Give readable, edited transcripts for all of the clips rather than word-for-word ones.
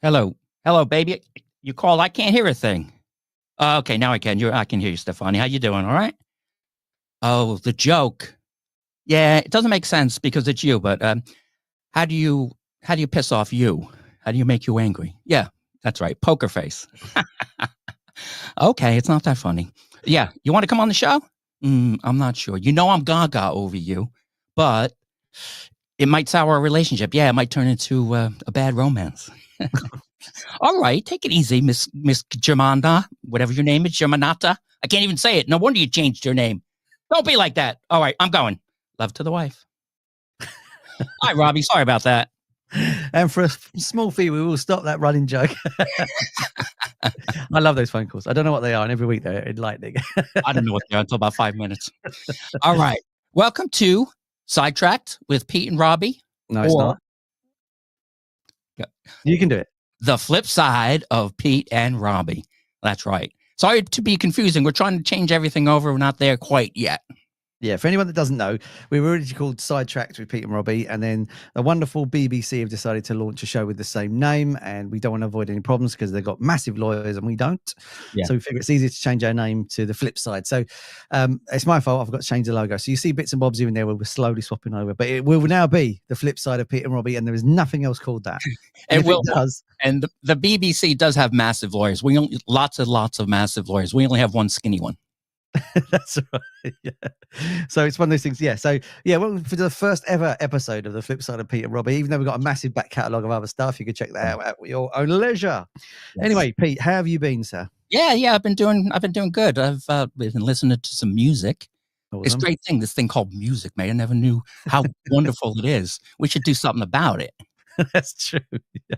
Hello. Hello, baby. You called. I can't hear a thing. Okay, now I can. I can hear you, Stefani. How you doing? All right? Oh, the joke. Yeah, it doesn't make sense because it's you, but how do you piss off you? How do you make you angry? Yeah, that's right. Poker face. Okay, it's not that funny. Yeah, you want to come on the show? I'm not sure. You know I'm gaga over you, but it might sour a relationship. Yeah, it might turn into a bad romance. All right, take it easy, Miss Germanda, whatever your name is, Germanata. I can't even say it. No wonder you changed your name. Don't be like that. All right, I'm going. Love to the wife. Hi, Robbie. Sorry about that. And for a small fee, we will stop that running joke. I love those phone calls. I don't know what they are, and every week they're enlightening. I don't know what they are until about 5 minutes. All right. Welcome to Sidetracked with Pete and Robbie. No, it's not. You can do it. The flip side of Pete and Robbie. That's right. Sorry to be confusing. We're trying to change everything over. We're not there quite yet. Yeah, for anyone that doesn't know, we were originally called Sidetracked with Pete and Robbie, and then the wonderful BBC have decided to launch a show with the same name, and we don't want to avoid any problems because they've got massive lawyers and we don't. Yeah. So we figure it's easier to change our name to the flip side. So it's my fault. I've got to change the logo. So you see bits and bobs here and there where we're slowly swapping over, but it will now be the flip side of Pete and Robbie, and there is nothing else called that. It does. And the BBC does have massive lawyers. We only lots and lots of massive lawyers. We only have one skinny one. That's right. Yeah. So it's one of those things. Yeah. So yeah, well, for the first ever episode of the flip side of Pete and Robbie, even though we've got a massive back catalogue of other stuff, you can check that out at your own leisure. Yes. Anyway, Pete, how have you been, sir? Yeah. I've been doing good. I've been listening to some music. Awesome. It's a great thing. This thing called music, man. I never knew how wonderful it is. We should do something about it. That's true. Yeah.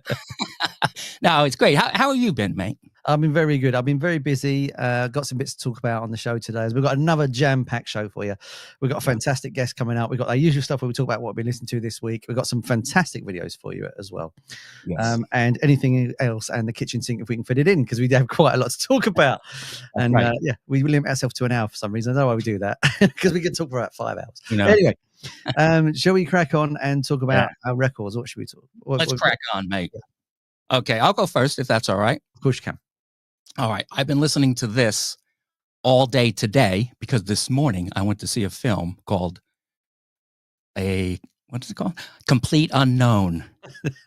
No, it's great. How have you been, mate? I've been very good. I've been very busy. Got some bits to talk about on the show today. We've got another jam-packed show for you. We've got a fantastic guest coming out. We've got our usual stuff where we talk about what we've been listening to this week. We've got some fantastic videos for you as well. Yes. And anything else and the kitchen sink if we can fit it in, because we have quite a lot to talk about. And right. Yeah, we limit ourselves to an hour for some reason. I don't know why we do that, because we can talk for about 5 hours. You know. Anyway, shall we crack on and talk about our records? What should we talk? Let's crack on, mate. Yeah. Okay, I'll go first if that's all right. Of course you can. All right. I've been listening to this all day today because this morning I went to see a film called what is it called? Complete Unknown.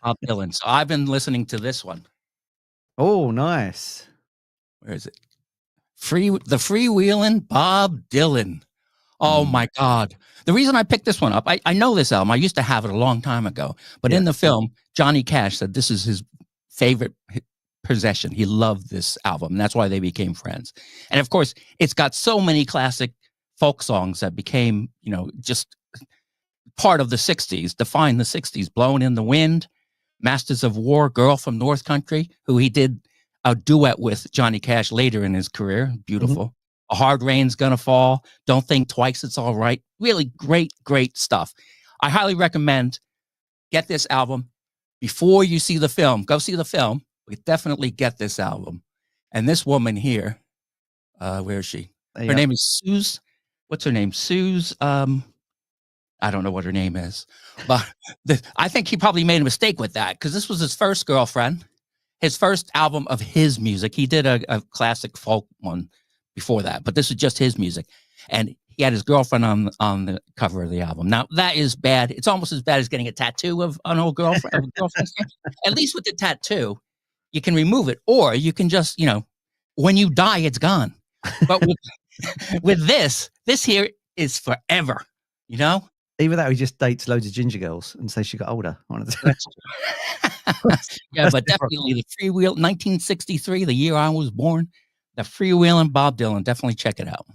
Bob Dylan. So I've been listening to this one. Oh, nice. Where is it? The Freewheelin Bob Dylan. Oh my God. The reason I picked this one up, I know this album. I used to have it a long time ago, but in the film, Johnny Cash said this is his favorite possession. He loved this album, and that's why they became friends. And of course, it's got so many classic folk songs that became, just part of the 60s, defined the 60s. Blowing in the Wind, Masters of War, Girl from North Country, who he did a duet with Johnny Cash later in his career. Beautiful. Mm-hmm. A Hard Rain's Gonna Fall, Don't Think Twice, It's All Right. Really great stuff. I highly recommend get this album before you see the film. Go see the film. But definitely get this album. And this woman here, where is she? Her name is Suze. What's her name? Suze. I don't know what her name is. But I think he probably made a mistake with that because this was his first girlfriend, his first album of his music. He did a classic folk one before that, but this is just his music. And he had his girlfriend on the cover of the album. Now, that is bad. It's almost as bad as getting a tattoo of an old girlfriend. At least with the tattoo, you can remove it, or you can just, when you die, it's gone. But with this here is forever, Either that or he just dates loads of ginger girls and says she got older. Yeah, but definitely the Freewheel, 1963, the year I was born, the Freewheelin Bob Dylan. Definitely check it out.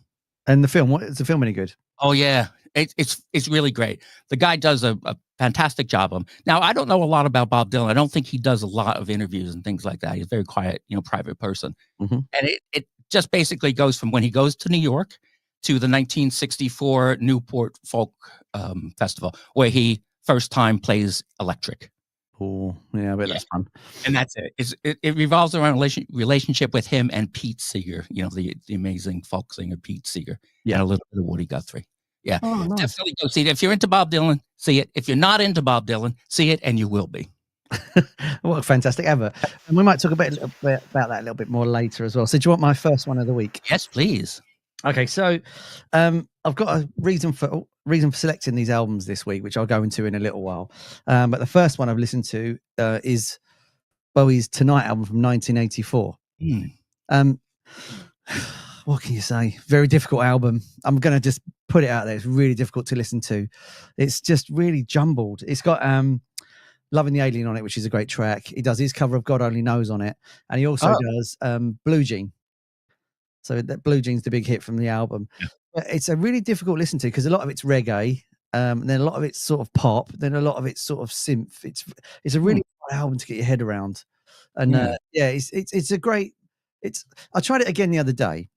And the film, is the film any good? Oh, yeah. It's really great. The guy does a fantastic job of him. Now, I don't know a lot about Bob Dylan. I don't think he does a lot of interviews and things like that. He's a very quiet, private person. Mm-hmm. And it just basically goes from when he goes to New York to the 1964 Newport Folk Festival, where he first time plays electric. Oh, yeah, I bet that's fun. And that's it. It revolves around relationship with him and Pete Seeger, the amazing folk singer Pete Seeger. Yeah, and a little bit of Woody Guthrie. Yeah, nice. Definitely go see it. If you're into Bob Dylan, see it. If you're not into Bob Dylan, see it, and you will be. What a fantastic advert. And we might talk a little bit about that a little bit more later as well. So do you want my first one of the week? Yes, please. Okay, so I've got a reason for selecting these albums this week, which I'll go into in a little while. But the first one I've listened to is Bowie's Tonight album from 1984. What can you say? Very difficult album. I'm going to just put it out there. It's really difficult to listen to. It's just really jumbled. It's got Loving the Alien on it, which is a great track. He does his cover of God Only Knows on it. And he also does Blue Jean. So that Blue Jean's the big hit from the album. Yeah. But it's a really difficult listen to because a lot of it's reggae. And then a lot of it's sort of pop. Then a lot of it's sort of synth. It's a really hard album to get your head around. And it's a great. I tried it again the other day.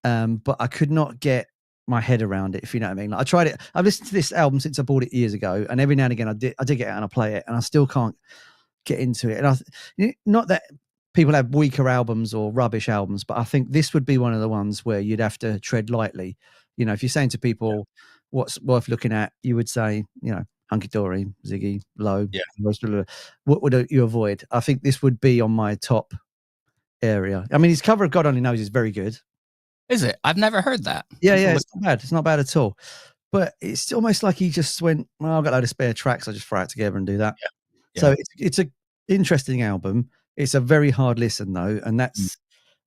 But I could not get my head around it, if you know what I mean. Like I tried it. I've listened to this album since I bought it years ago, and every now and again I dig it out and I play it, and I still can't get into it. And not that people have weaker albums or rubbish albums, but I think this would be one of the ones where you'd have to tread lightly. You know, if you're saying to people what's worth looking at, you would say, you know, Hunky Dory, Ziggy, Low, what would you avoid? I think this would be on my top area. I mean, his cover of God Only Knows is very good. Is it? I've never heard that. Yeah, it's not bad. It's not bad at all. But it's almost like he just went, well, I've got a load of spare tracks. I'll just throw it together and do that. Yeah. So it's an interesting album. It's a very hard listen, though. And that's,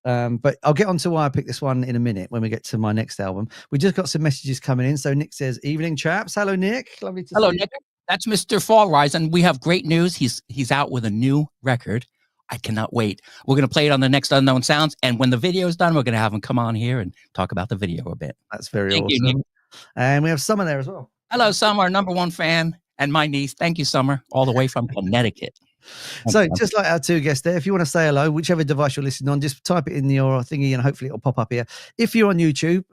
but I'll get on to why I picked this one in a minute when we get to my next album. We just got some messages coming in. So Nick says, evening, chaps. Hello, Nick. Lovely to see you. Hello, Nick. That's Mr. Fall Rise. And we have great news. He's out with a new record. I cannot wait. We're going to play it on the next Unknown Sounds. And when the video is done, we're going to have him come on here and talk about the video a bit. That's very awesome. And we have Summer there as well. Hello, Summer, our #1 fan, and my niece. Thank you, Summer, all the way from Connecticut. So just like our two guests there, if you want to say hello, whichever device you're listening on, just type it in your thingy and hopefully it'll pop up here. If you're on YouTube,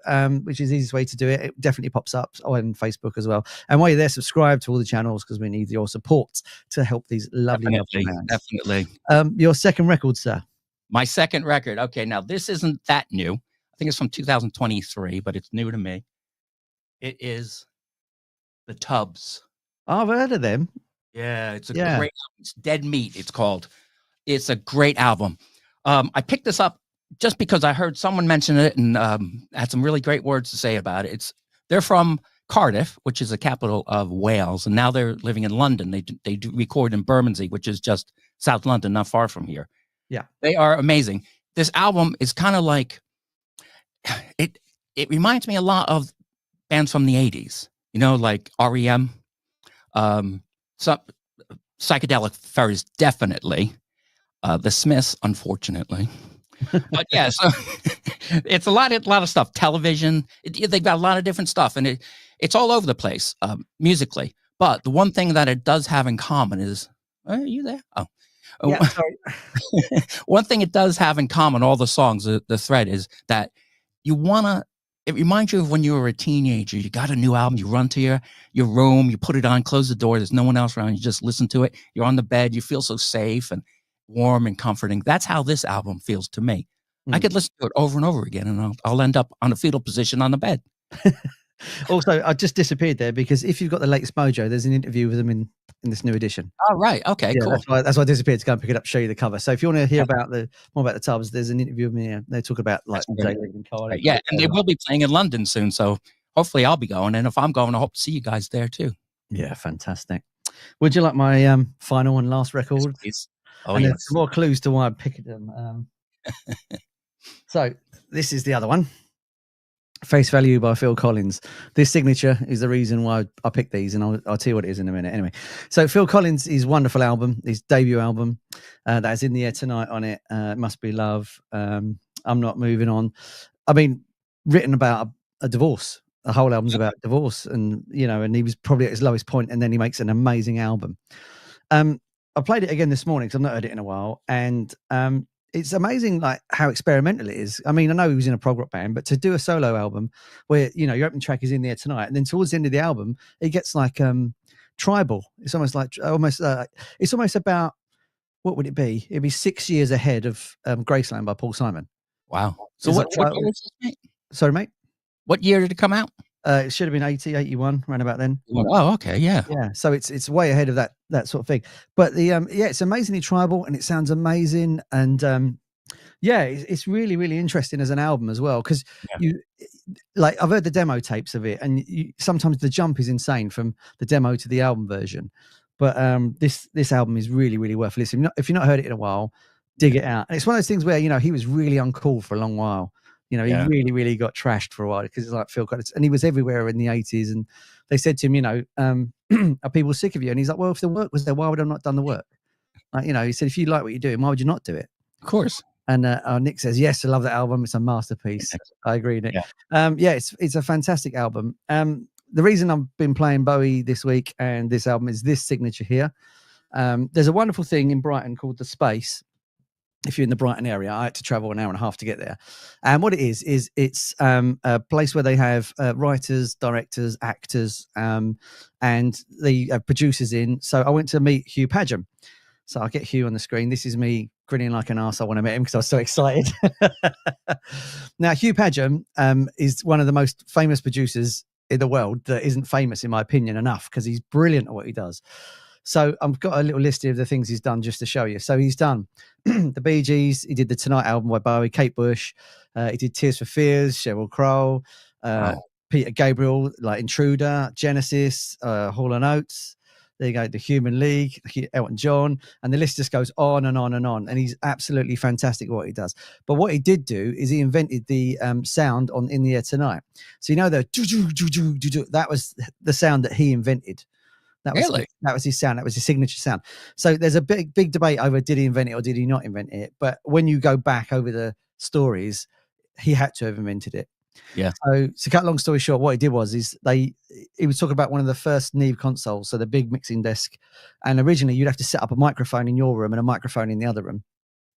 which is the easiest way to do it, it definitely pops up on Facebook as well. And while you're there, subscribe to all the channels because we need your support to help these lovely Definitely. Your second record, sir. My second record. Okay, now this isn't that new. I think it's from 2023, but it's new to me. It is The Tubs. Oh, I've heard of them. Yeah, it's a great album. It's Dead Meat, it's called. It's a great album. I picked this up just because I heard someone mention it and had some really great words to say about it. They're from Cardiff, which is the capital of Wales, and now they're living in London. They do record in Bermondsey, which is just South London, not far from here. Yeah. They are amazing. This album is kind of like, it reminds me a lot of bands from the 80s, you know, like REM, some Psychedelic Furs, definitely. The Smiths, unfortunately. But yeah, so it's a lot of stuff. Television, they've got a lot of different stuff, and it's all over the place musically. But the one thing that it does have in common is, are you there? Oh, yeah, sorry. One thing it does have in common, all the songs, the thread is that it reminds you of when you were a teenager. You got a new album, you run to your room, you put it on, close the door, there's no one else around, you just listen to it. You're on the bed, you feel so safe and warm and comforting. That's how this album feels to me. I could listen to it over and over again, and I'll end up on a fetal position on the bed. Also, I just disappeared there because if you've got the latest Mojo, there's an interview with them in this new edition. Oh, right. Okay, cool. That's why I disappeared to go and pick it up, show you the cover. So if you want to hear more about the Tubs, there's an interview with me. They talk about like Cardiff. Yeah, and they will be playing in London soon. So hopefully I'll be going. And if I'm going, I hope to see you guys there too. Yeah, fantastic. Would you like my final and last record? Yes, please. Oh, and there's more clues to why I picked them. So this is the other one. Face Value by Phil Collins. This signature is the reason why I picked these, and I'll tell you what it is in a minute. Anyway, so Phil Collins' his wonderful album, his debut album, that's in the air tonight on it. It Must Be Love. I'm Not Moving On. I mean, written about a divorce. The whole album's about divorce, and and he was probably at his lowest point, and then he makes an amazing album. I played it again this morning because I've not heard it in a while, and it's amazing, like how experimental it is. I mean, I know he was in a prog rock band, but to do a solo album where your opening track is in there tonight, and then towards the end of the album, it gets like tribal. It's almost like it's almost about, what would it be? It'd be 6 years ahead of Graceland by Paul Simon. Wow. So what year was this, mate? Sorry, mate. What year did it come out? It should have been 80, 81, around about then. Oh, okay, yeah. Yeah, so it's way ahead of that sort of thing. But the yeah, it's amazingly tribal and it sounds amazing. And yeah, it's really, really interesting as an album as well, because you like, I've heard the demo tapes of it, and sometimes the jump is insane from the demo to the album version. But this album is really, really worth listening. If you've not heard it in a while, dig it out. And it's one of those things where, you know, he was really uncool for a long while. You know, he really, really got trashed for a while, because it's like Phil Collins, and he was everywhere in the 80s. And they said to him, you know, are people sick of you? And he's like, well, if the work was there, why would I have not done the work? Like, you know, he said, if you like what you're doing, why would you not do it? Of course. And Nick says, yes, I love that album. It's a masterpiece. I agree, Nick. Yeah, it's a fantastic album. The reason I've been playing Bowie this week and this album is this signature here. There's a wonderful thing in Brighton called The Space. If you're in the Brighton area, I had to travel an hour and a half to get there. And what it is it's a place where they have writers, directors, actors, and the producers in. So I went to meet Hugh Padgham. So I'll get Hugh on the screen. This is me grinning like an arse. I want to meet him because I was so excited. Now, Hugh Padgham is one of the most famous producers in the world that isn't famous, in my opinion, enough, because he's brilliant at what he does. So I've got a little list of the things he's done just to show you. So he's done the Bee Gees. He did the Tonight album by Bowie, Kate Bush. He did Tears for Fears, Sheryl Crow, Peter Gabriel, like Intruder, Genesis, Hall & Oates. There you go, the Human League, Elton John, and the list just goes on and on and on. And he's absolutely fantastic at what he does. But what he did do is he invented the sound on In the Air Tonight. So you know that was the sound that he invented. That was his sound. That was his signature sound. So there's a big debate over did he invent it or did he not invent it. But when you go back over the stories, he had to have invented it. Yeah. So to cut long story short, what he did was he was talking about one of the first Neve consoles, so the big mixing desk. And originally you'd have to set up a microphone in your room and a microphone in the other room.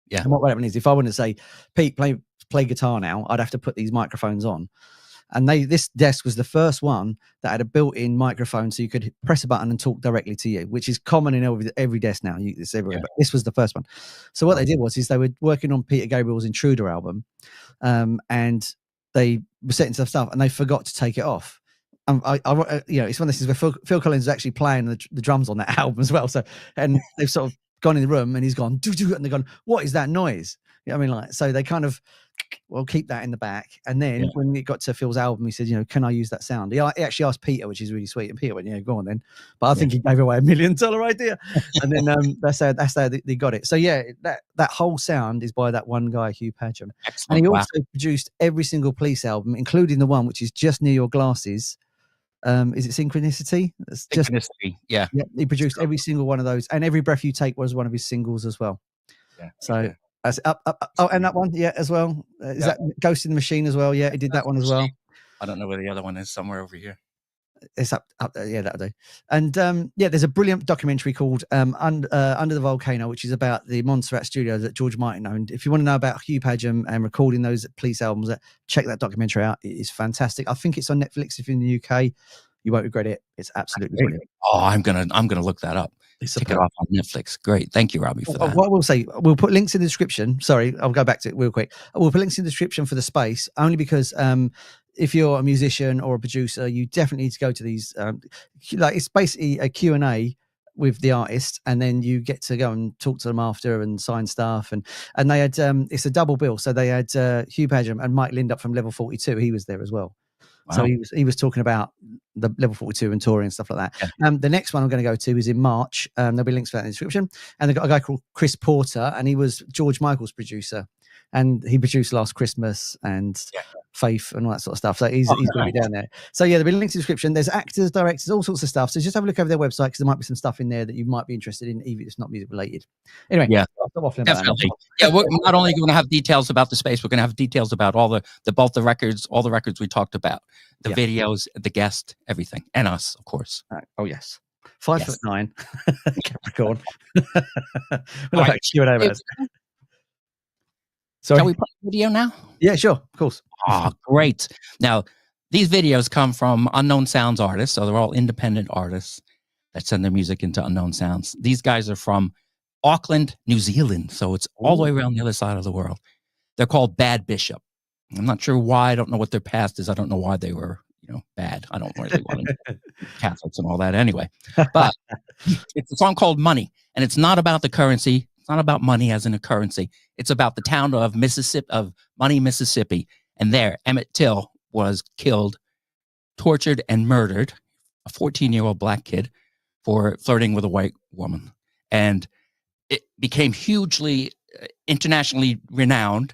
Yeah. And what happened is, if I wanted to say, Pete, play guitar now, I'd have to put these microphones on. And this desk was the first one that had a built-in microphone, so you could press a button and talk directly to you, which is common in every desk now. It's everywhere, but this was the first one. So what they did was they were working on Peter Gabriel's Intruder album, and they were setting stuff, and they forgot to take it off. I you know, it's one of those things where Phil Collins is actually playing the drums on that album as well. So, and they've sort of gone in the room, and he's gone do, and they've gone, what is that noise? You know what I mean? Like, so they kind of, well, keep that in the back. And then when it got to Phil's album, he said, you know, can I use that sound? He actually asked Peter, which is really sweet. And Peter went, yeah, go on then. But I think he gave away $1 million idea. And then that's how they got it. So yeah, that whole sound is by that one guy, Hugh Padgham. Excellent. And he also produced every single Police album, including the one which is Just Near Your Glasses. Is it Synchronicity? Synchronicity, yeah. He produced every single one of those. And Every Breath You Take was one of his singles as well. Yeah. So that's up. Oh, and that one, as well. Is that Ghost in the Machine as well? Yeah, he did that one as well. I don't know where the other one is. Somewhere over here. It's up there. Yeah, that'll do. And there's a brilliant documentary called Under the Volcano, which is about the Montserrat studio that George Martin owned. If you want to know about Hugh Padgham and recording those Police albums, check that documentary out. It is fantastic. I think it's on Netflix if you're in the UK. You won't regret it. It's absolutely brilliant. Oh, I'm gonna look that up. Check it off on Netflix. Great. Thank you, Robbie, for that. What we'll say, we'll put links in the description. Sorry, I'll go back to it real quick. We'll put links in the description for The Space, only because if you're a musician or a producer, you definitely need to go to these. Like, it's basically a Q&A with the artist, and then you get to go and talk to them after and sign stuff. And they had, it's a double bill. So they had Hugh Padgham and Mike Lindup from Level 42. He was there as well. Wow. So he was talking about the Level 42 and touring and stuff like that. Yeah. The next one I'm going to go to is in March. There'll be links for that in the description. And they've got a guy called Chris Porter, and he was George Michael's producer. And he produced Last Christmas and Faith and all that sort of stuff. So he's going to be down there. So yeah, there'll be links in the description. There's actors, directors, all sorts of stuff. So just have a look over their website, because there might be some stuff in there that you might be interested in, even if it's not music related. Anyway, definitely. Yeah, we're not only going to have details about The Space, we're going to have details about all the records, all the records we talked about, the videos, the guest, everything, and us, of course. Oh yes. 5'9", Capricorn. We'll have Q&A. Sorry. Shall we play the video now? Yeah, sure, of course. Oh, great. Now, these videos come from Unknown Sounds artists, so they're all independent artists that send their music into Unknown Sounds. These guys are from Auckland, New Zealand, so it's all the way around the other side of the world. They're called Bad Bishop. I'm not sure why. I don't know what their past is. I don't know why they were, bad. I don't really want to Catholics and all that anyway. But it's a song called Money, and it's not about the currency. It's not about money as in a currency. It's about the town of Money, Mississippi. And there, Emmett Till was killed, tortured, and murdered, a 14-year-old black kid, for flirting with a white woman. And it became hugely internationally renowned,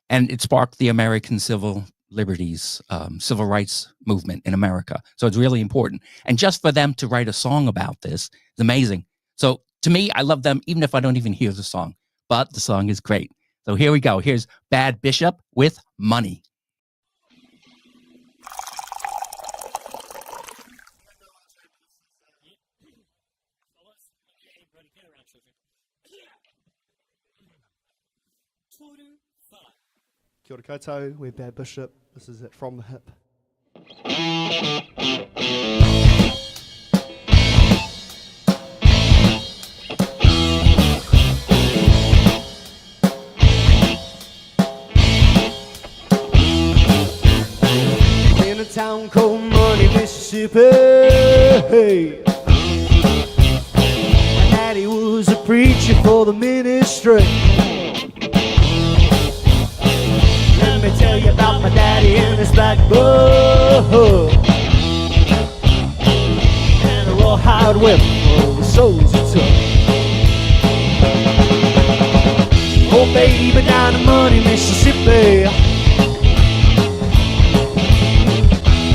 and it sparked the American civil liberties, civil rights movement in America. So it's really important. And just for them to write a song about this is amazing. So to me, I love them, even if I don't even hear the song. But the song is great. So here we go. Here's Bad Bishop with Money. Kia ora koutou, we're Bad Bishop. This is it From the Hip. In a town called Money, Mississippi, my daddy was a preacher for the ministry. Let me tell you about my daddy and his black book, and a rawhide whip for the souls he took. Oh baby, down in Money, Mississippi, a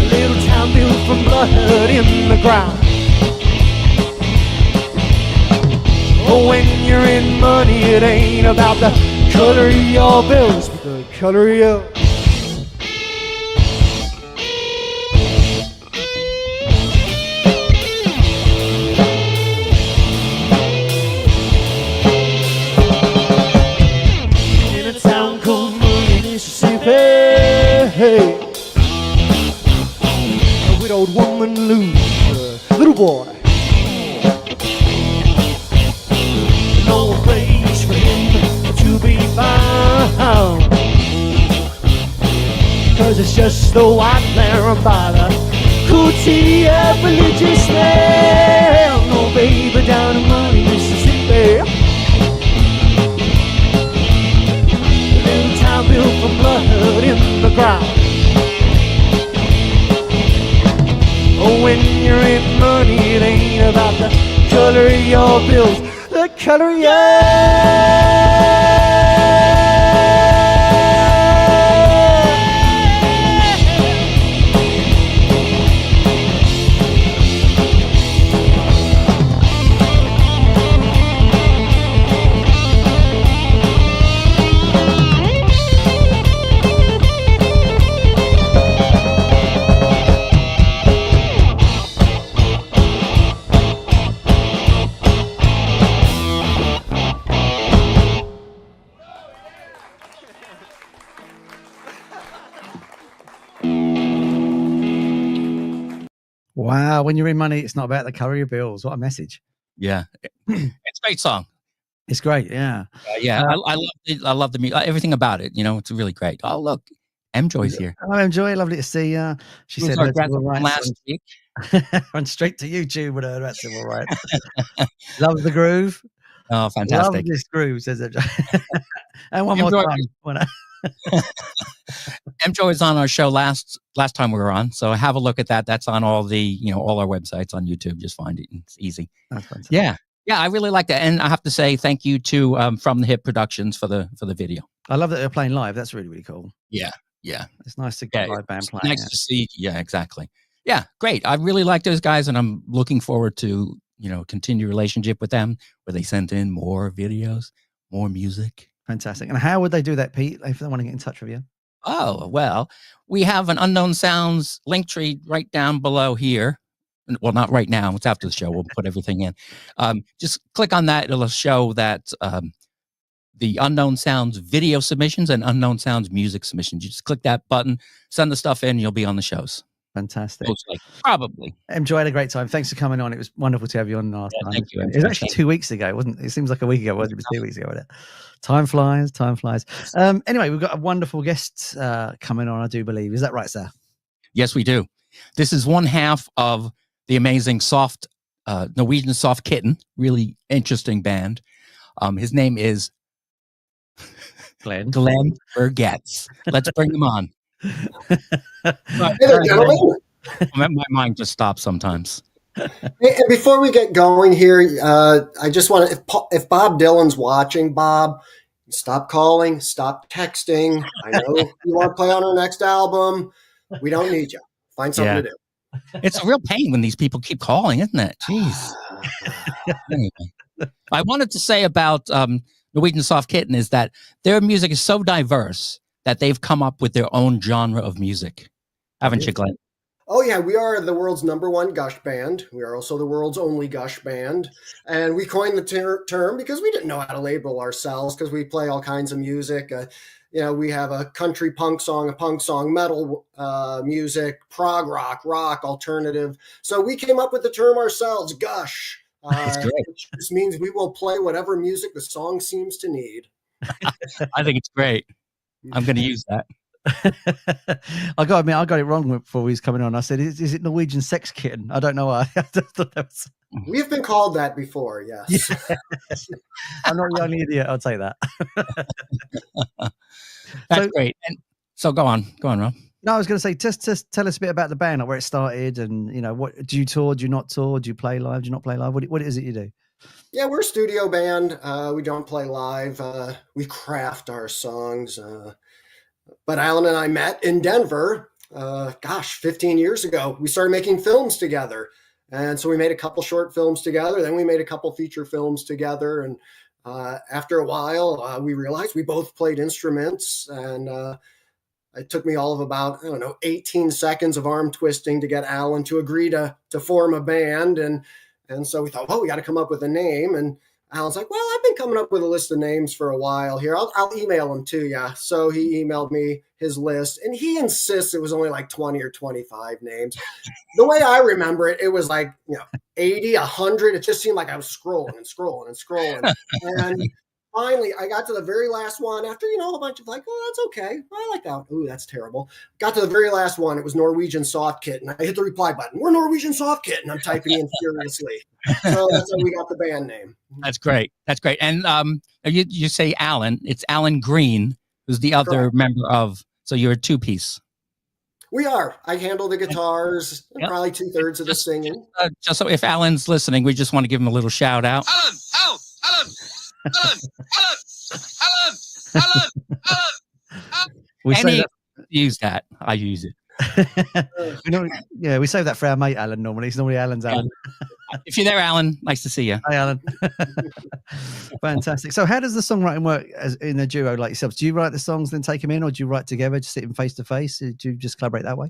little town built from blood in the ground. Oh, when you're in money, it ain't about the color of your bills, but the color of your... In a town called Money, Mississippi, a widowed woman lose a little boy. No place for him to be found, 'cause it's just the white man by the cootie of religious smell. No baby, down in Money, Mississippi, a little town built from blood in the ground. Oh, when you're in money, it ain't about the color of your bills, the color of your... Wow, when you're in money, it's not about the color of your bills. What a message. Yeah. It's a great song. It's great, yeah. I love the music, everything about it. It's really great. Oh, look, M Joy's here. Oh, M Joy, lovely to see you. She said our guest from last week. Went straight to YouTube with her about civil rights. Loves the groove. Oh, fantastic. Love this groove, says M Joy. And one more time. M Joy is on our show last time we were on, so have a look at that. That's on all the all our websites on YouTube. Just find it; it's easy. That's fantastic. Yeah, I really like that, and I have to say thank you to From the Hip Productions for the video. I love that they're playing live. That's really, really cool. Yeah, it's nice to get live band playing. Nice to see. Yeah, exactly. Yeah, great. I really like those guys, and I'm looking forward to continue relationship with them, where they send in more videos, more music. Fantastic. And how would they do that, Pete, if they want to get in touch with you? Oh, well, we have an Unknown Sounds link tree right down below here. Well, not right now. It's after the show. We'll put everything in. Just click on that. It'll show that the Unknown Sounds video submissions and Unknown Sounds music submissions. You just click that button, send the stuff in, you'll be on the shows. Fantastic. Mostly, probably. Enjoyed a great time. Thanks for coming on. It was wonderful to have you on last time. Thank you. It was actually 2 weeks ago, wasn't it? It seems like a week ago. It was 2 weeks ago, wasn't it? Time flies. Anyway, we've got a wonderful guest coming on, I do believe. Is that right, sir? Yes, we do. This is one half of the amazing Norwegian soft Kitten, really interesting band. His name is Glenn Berggoetz. Let's bring him on. Hey there, gentlemen. My mind just stops sometimes. Hey, and before we get going here, I just want to, if Bob Dylan's watching, Bob, stop calling, stop texting. I know you want to play on our next album. We don't need you. Find something to do. It's a real pain when these people keep calling, isn't it? Jeez. Anyway, I wanted to say about Norwegian Soft Kitten is that their music is so diverse that they've come up with their own genre of music. Haven't you, Glenn? Oh, yeah. We are the world's #1 Gush band. We are also the world's only Gush band. And we coined the term because we didn't know how to label ourselves because we play all kinds of music. We have a country punk song, a punk song, metal music, prog rock, alternative. So we came up with the term ourselves, Gush. Which just means we will play whatever music the song seems to need. I think it's great. I'm going to use that. I got to admit, I got it wrong before he was coming on. I said, is it Norwegian sex kitten? I don't know why. We've been called that before, yes. I'm not the only idiot, I'll say that. That's great. And so go on, Rob. No, I was going to say, just tell us a bit about the band, like where it started, and what do you tour? Do you not tour? Do you play live? Do you not play live? What is it you do? Yeah, we're a studio band. We don't play live. We craft our songs. But Alan and I met in Denver, 15 years ago. We started making films together. And so we made a couple short films together. Then we made a couple feature films together. And after a while, we realized we both played instruments. And it took me all of about, 18 seconds of arm twisting to get Alan to agree to form a band. And so we thought, well, we got to come up with a name. And Alan's like, well, I've been coming up with a list of names for a while here. I'll email them to you. So he emailed me his list, and he insists it was only like 20 or 25 names. The way I remember it, it was like 80, 100. It just seemed like I was scrolling. And finally, I got to the very last one after, a bunch of like, oh, that's okay. I like that. Ooh, that's terrible. Got to the very last one. It was Norwegian Soft Kitten. I hit the reply button. We're Norwegian Soft Kitten. I'm typing in furiously. So that's how we got the band name. That's great. And you say Alan. It's Alan Green, who's the other member of. So you're a two-piece. We are. I handle the guitars, and probably 2/3 of the singing. Just so if Alan's listening, we just want to give him a little shout out. Alan. We use that. I use it. We save that for our mate Alan normally. It's normally Alan's Alan. If you're there, Alan, nice to see you. Hi, Alan. Fantastic. So how does the songwriting work as in a duo like yourselves? Do you write the songs, then take them in, or do you write together, just sitting face to face? Do you just collaborate that way?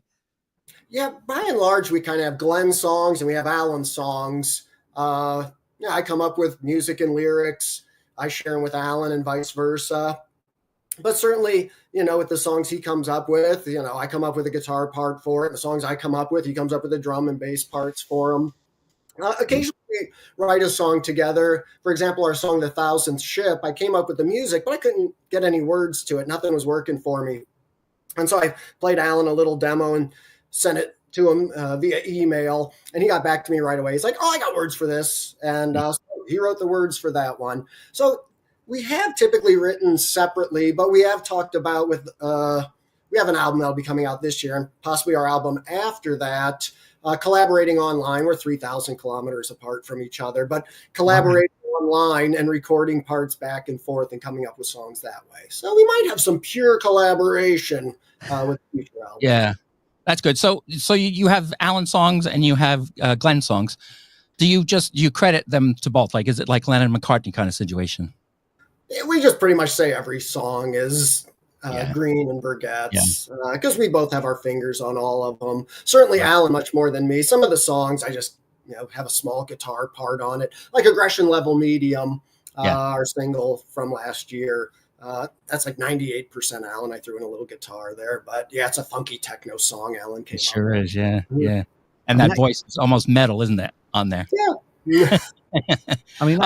Yeah, by and large, we kind of have Glenn songs and we have Alan songs. I come up with music and lyrics. I share them with Alan and vice versa. But certainly, with the songs he comes up with, I come up with a guitar part for it. The songs I come up with, he comes up with the drum and bass parts for them. Occasionally we write a song together. For example, our song, The Thousandth Ship, I came up with the music, but I couldn't get any words to it. Nothing was working for me. And so I played Alan a little demo and sent it to him via email. And he got back to me right away. He's like, oh, I got words for this. And so he wrote the words for that one. So we have typically written separately, but we have talked about we have an album that'll be coming out this year and possibly our album after that. Collaborating online. We're 3,000 kilometers apart from each other, but collaborating online and recording parts back and forth and coming up with songs that way. So we might have some pure collaboration with future albums. Yeah, that's good. So you have Alan songs and you have Glenn songs. Do you credit them to both? Like, is it like Lennon and McCartney kind of situation? We just pretty much say every song is Green and Berggoetz, because we both have our fingers on all of them. Certainly Alan much more than me. Some of the songs I just have a small guitar part on it, like Aggression Level Medium, our single from last year. That's like 98% Alan. I threw in a little guitar there, but it's a funky techno song Alan came up with. Sure is, yeah. And that voice is almost metal, isn't it, on there? Yeah. I mean,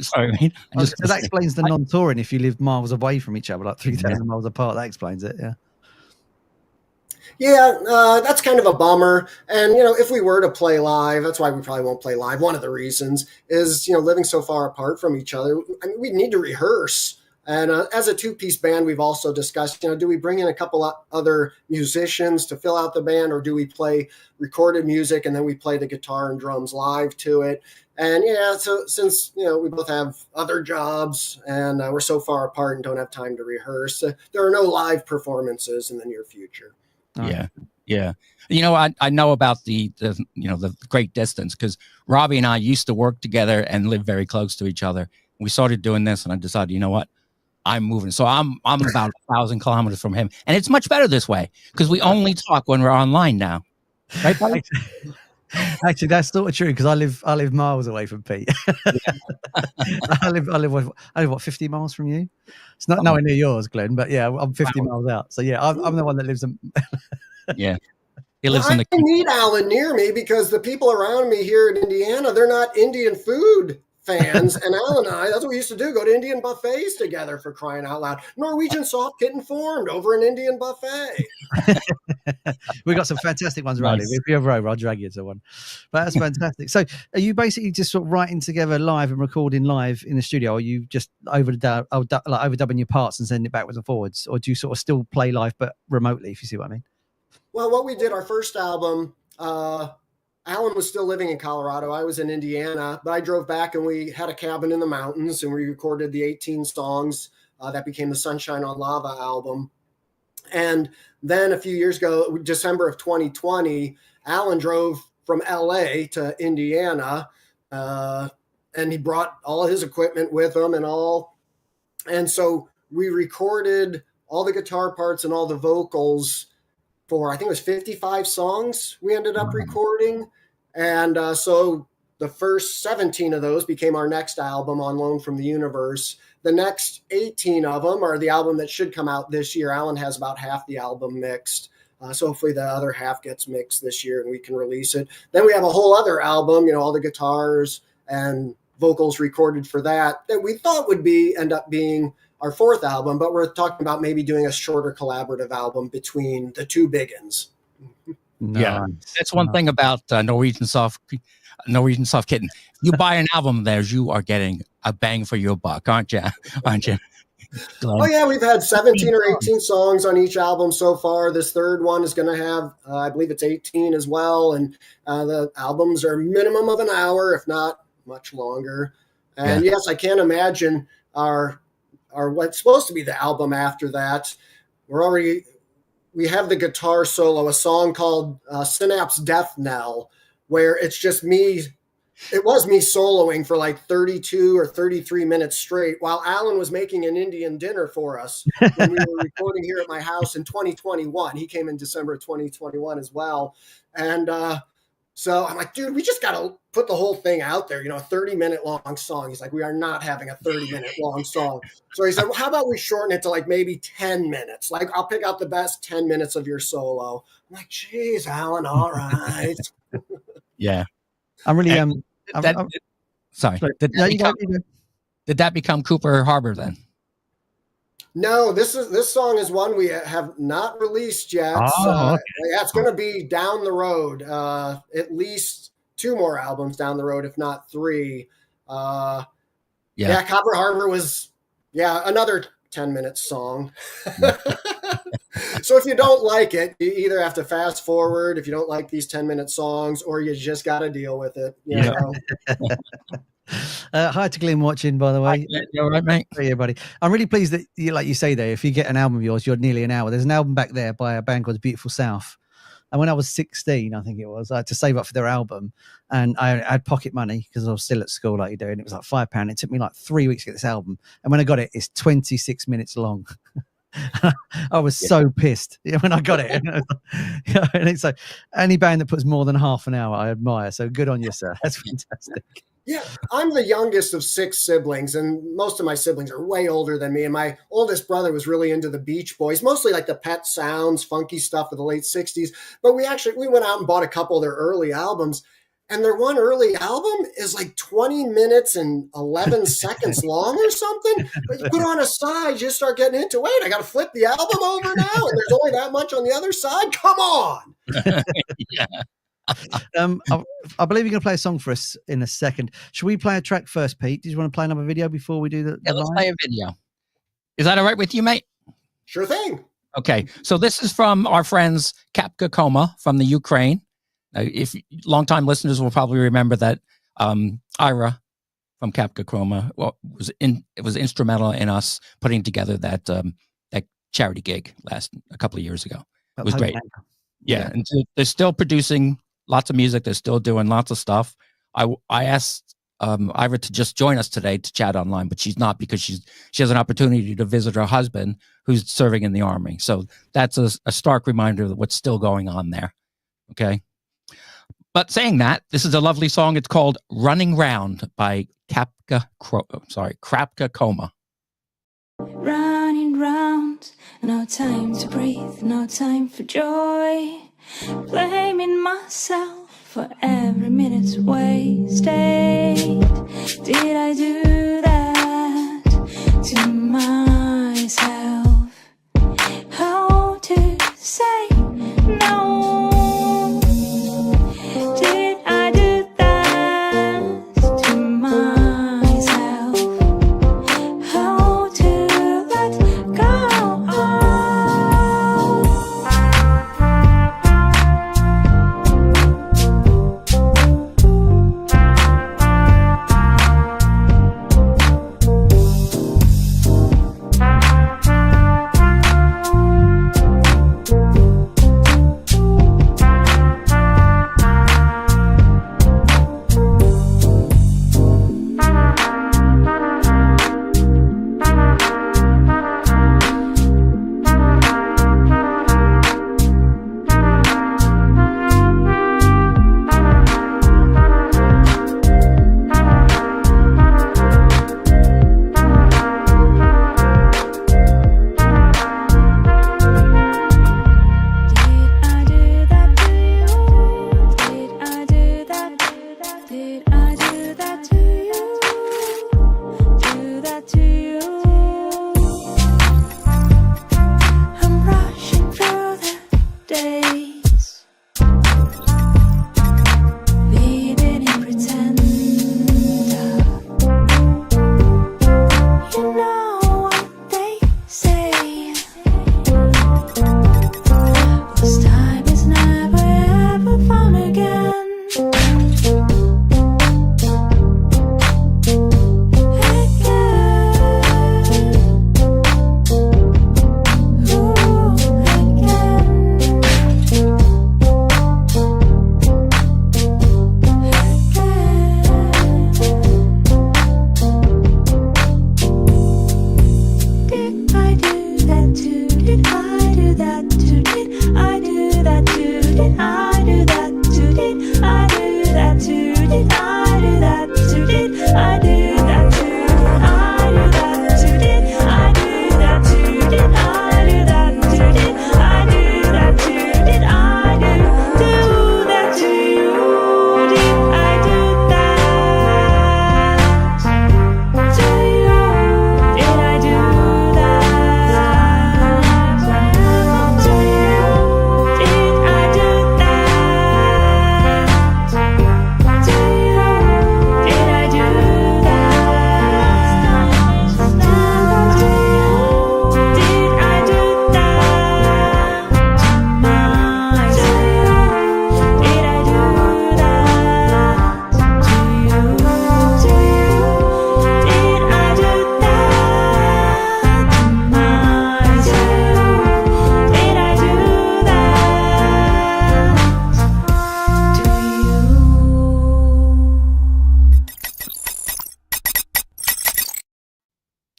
sorry, mate. That explains the non-touring if you live miles away from each other, like 3,000 miles apart. That explains it, yeah. Yeah, that's kind of a bummer. And, if we were to play live, that's why we probably won't play live. One of the reasons is, living so far apart from each other. I mean, we need to rehearse. And as a two-piece band, we've also discussed, do we bring in a couple of other musicians to fill out the band, or do we play recorded music and then we play the guitar and drums live to it? And so since, we both have other jobs and we're so far apart and don't have time to rehearse, there are no live performances in the near future. Yeah. Yeah. I know about the great distance, because Robbie and I used to work together and live very close to each other. We started doing this and I decided, you know what? I'm moving. So I'm about 1,000 kilometers from him. And it's much better this way because we only talk when we're online now. Right, buddy? Actually, that's sort of true because I live miles away from Pete. I live what, 50 miles from you? It's not nowhere near yours, Glenn, but yeah, I'm 50 miles out. So yeah, I'm the one that lives in. Yeah, he lives in the. I need Alan near me because the people around me here in Indiana, they're not Indian food fans, and Alan and I, that's what we used to do, go to Indian buffets together, for crying out loud. Norwegian soft kitten formed over an Indian buffet. We got some fantastic ones, Riley. If you ever over, I'll drag you to one. But that's fantastic. So are you basically just sort of writing together live and recording live in the studio, or are you just overdubbing your parts and sending it backwards and forwards, or do you sort of still play live but remotely, if you see what I mean? Well, what we did, our first album, Alan was still living in Colorado. I was in Indiana, but I drove back and we had a cabin in the mountains and we recorded the 18 songs that became the Sunshine on Lava album. And then a few years ago, December of 2020, Alan drove from LA to Indiana and he brought all of his equipment with him and all. And so we recorded all the guitar parts and all the vocals for, I think it was 55 songs we ended up recording. And so the first 17 of those became our next album, On Loan from the Universe. The next 18 of them are the album that should come out this year. Alan has about half the album mixed. So hopefully the other half gets mixed this year and we can release it. Then we have a whole other album, all the guitars and vocals recorded for that we thought would end up being our fourth album, but we're talking about maybe doing a shorter collaborative album between the two big uns. Nice. Yeah, that's one thing about Norwegian soft kitten. You buy an album of theirs, you are getting a bang for your buck, aren't you? Glenn? Oh yeah, we've had 17 or 18 songs on each album so far. This third one is going to have, I believe it's 18 as well, and the albums are minimum of an hour, if not much longer. And yes, I can't imagine our what's supposed to be the album after that. We have the guitar solo, a song called Synapse Death Knell, where it's just me. It was me soloing for like 32 or 33 minutes straight while Alan was making an Indian dinner for us when we were recording here at my house in 2021. He came in December of 2021 as well. And so I'm like, dude, we just got to put the whole thing out there, a 30-minute long song. He's like, we are not having a 30-minute long song. So he said, well, how about we shorten it to like maybe 10 minutes? Like, I'll pick out the best 10 minutes of your solo. I'm like, geez, Alan, all right. Yeah. I'm really, sorry. Did that become Cooper Harbor then? No, this song is one we have not released yet. Okay. Yeah, it's going to be down the road, at least 2 more albums down the road, if not 3. Copper Harbor was, another 10-minute song. So if you don't like it, you either have to fast forward if you don't like these 10-minute songs, or you just got to deal with it. You know? Hi to Glenn watching, by the way. You all right, mate? Yeah, buddy. I'm really pleased that like you say there, if you get an album of yours, you're nearly an hour. There's an album back there by a band called Beautiful South. And when I was 16, I think it was, I had to save up for their album, and I had pocket money because I was still at school like you do. And it was like £5. It took me like 3 weeks to get this album. And when I got it, it's 26 minutes long. I was so pissed when I got it. And it's like any band that puts more than half an hour, I admire. So good on you, sir. That's fantastic. Yeah, I'm the youngest of 6 siblings, and most of my siblings are way older than me. And my oldest brother was really into the Beach Boys, mostly like the Pet Sounds, funky stuff of the late 60s. But we went out and bought a couple of their early albums. And their one early album is like 20 minutes and 11 seconds long or something. But you put on a side, you start getting into, wait, I got to flip the album over now, and there's only that much on the other side. Come on. Yeah. I believe you're going to play a song for us in a second. Should we play a track first, Pete? Do you want to play another video before we do the Let's play a video. Is that all right with you, mate? Sure thing. Okay. So this is from our friends Krapka KOMA from the Ukraine. If longtime listeners will probably remember that Ira from Krapka KOMA was instrumental in us putting together that charity gig a couple of years ago. It was great. Yeah, and they're still producing lots of music. They're still doing lots of stuff. I asked Ira to just join us today to chat online, but she's not, because she has an opportunity to visit her husband who's serving in the Army. So that's a stark reminder of what's still going on there. Okay. But saying that, this is a lovely song. It's called Running Round by Krapka KOMA. Running round, no time to breathe, no time for joy. Blaming myself for every minute wasted. Did I do that to myself? How to say no? Did I do that to myself? How to let go?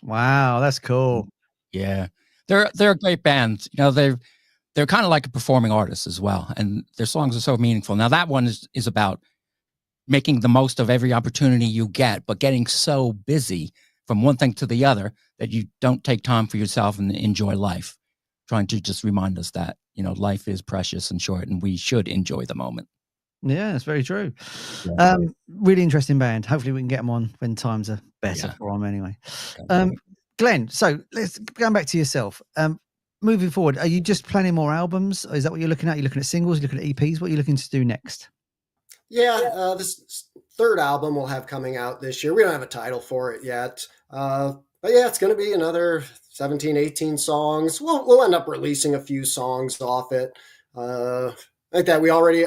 Wow, that's cool. Yeah, they're a great band. You know, they're kind of like a performing artist as well, and their songs are so meaningful. Now that one is about making the most of every opportunity you get, but getting so busy from one thing to the other that you don't take time for yourself and enjoy life. Trying to just remind us that, you know, life is precious and short, and we should enjoy the moment. Yeah, that's very true. Yeah. Really interesting band. Hopefully we can get them on when times are better for them anyway. Glenn, so let's going back to yourself. Moving forward, are you just planning more albums? Is that what you're looking at? You're looking at singles, you're looking at EPs. What are you looking to do next? Yeah, this third album we'll have coming out this year. We don't have a title for it yet. But yeah, it's going to be another 17, 18 songs. We'll end up releasing a few songs off it. Like that, we already,